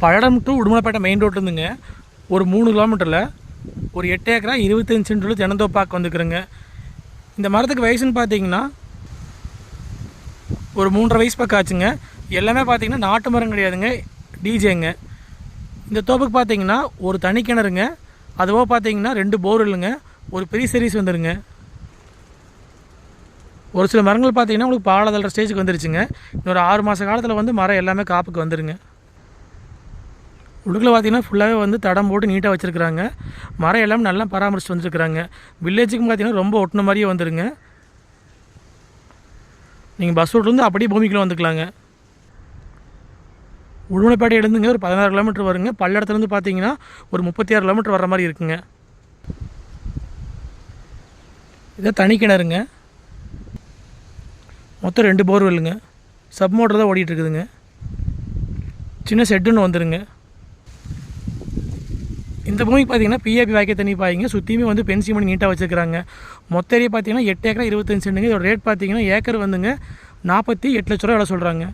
பழடம் to Udumalaipettai main ரோட்லேருந்துங்க ஒரு 3 கிலோமீட்டரில் ஒரு 8 ஏக்கரா 25 சென்ட் தென்னந்தோப்பாக்கு வந்துக்கிறேங்க. இந்த மரத்துக்கு வயசுன்னு பார்த்தீங்கன்னா ஒரு 3.5 வயசு பக்கம் ஆச்சுங்க. எல்லாமே பார்த்தீங்கன்னா நாட்டு மரம் கிடையாதுங்க, டிஜேங்க. இந்த தோப்புக்கு பார்த்தீங்கன்னா ஒரு தனி கிணறுங்க, அதுவோ பார்த்தீங்கன்னா 2 போர் இல்லைங்க, ஒரு பெரிய சர்வீஸ் வந்துடுங்க. ஒரு சில மரங்கள் பார்த்தீங்கன்னா உங்களுக்கு பாலதல்ற ஸ்டேஜுக்கு வந்துருச்சுங்க. இன்னொரு 6 மாத காலத்தில் வந்து மரம் எல்லாமே காப்புக்கு வந்துடுங்க. உள்ளுக்குள்ள பார்த்தீங்கன்னா ஃபுல்லாகவே வந்து தடம் போட்டு நீட்டாக வச்சுருக்குறாங்க. மரம் எல்லாமே நல்லா பராமரிச்சு வந்துருக்குறாங்க. வில்லேஜுக்கும் பார்த்தீங்கன்னா ரொம்ப ஒட்டின மாதிரியே வந்துடுங்க. நீங்கள் பஸ் ரோட்லேருந்து அப்படியே பூமிக்குள்ளே வந்துக்கலாங்க. உடுமலைப்பேட்டை எழுந்துங்க ஒரு 16 கிலோமீட்டர் வருங்க. பல்லடத்துலேருந்து பார்த்தீங்கன்னா ஒரு 36 கிலோமீட்டர் வர மாதிரி இருக்குங்க. இதான் தனி கிணறுங்க. மொத்தம் 2 போர்வெல்லுங்க. சப் மோட்டர் தான் ஓடிட்டுருக்குதுங்க. சின்ன ஷெட்டுன்னு வந்துடுங்க. இந்த பூமிக்கு பார்த்தீங்கன்னா பிஏபி வாய்க்க தண்ணி பாய்ங்க. சுற்றியுமே வந்து பென்சிங் பண்ணி நீட்டாக வச்சுருக்காங்க. மொத்த ஏரியா பார்த்தீங்கன்னா 8 ஏக்கரா 25 சென்ட்டுங்க. இதோட ரேட் பார்த்தீங்கன்னா ஏக்கர் வந்துங்க 48 லட்ச ரூபா எவ்வளோ சொல்கிறாங்க.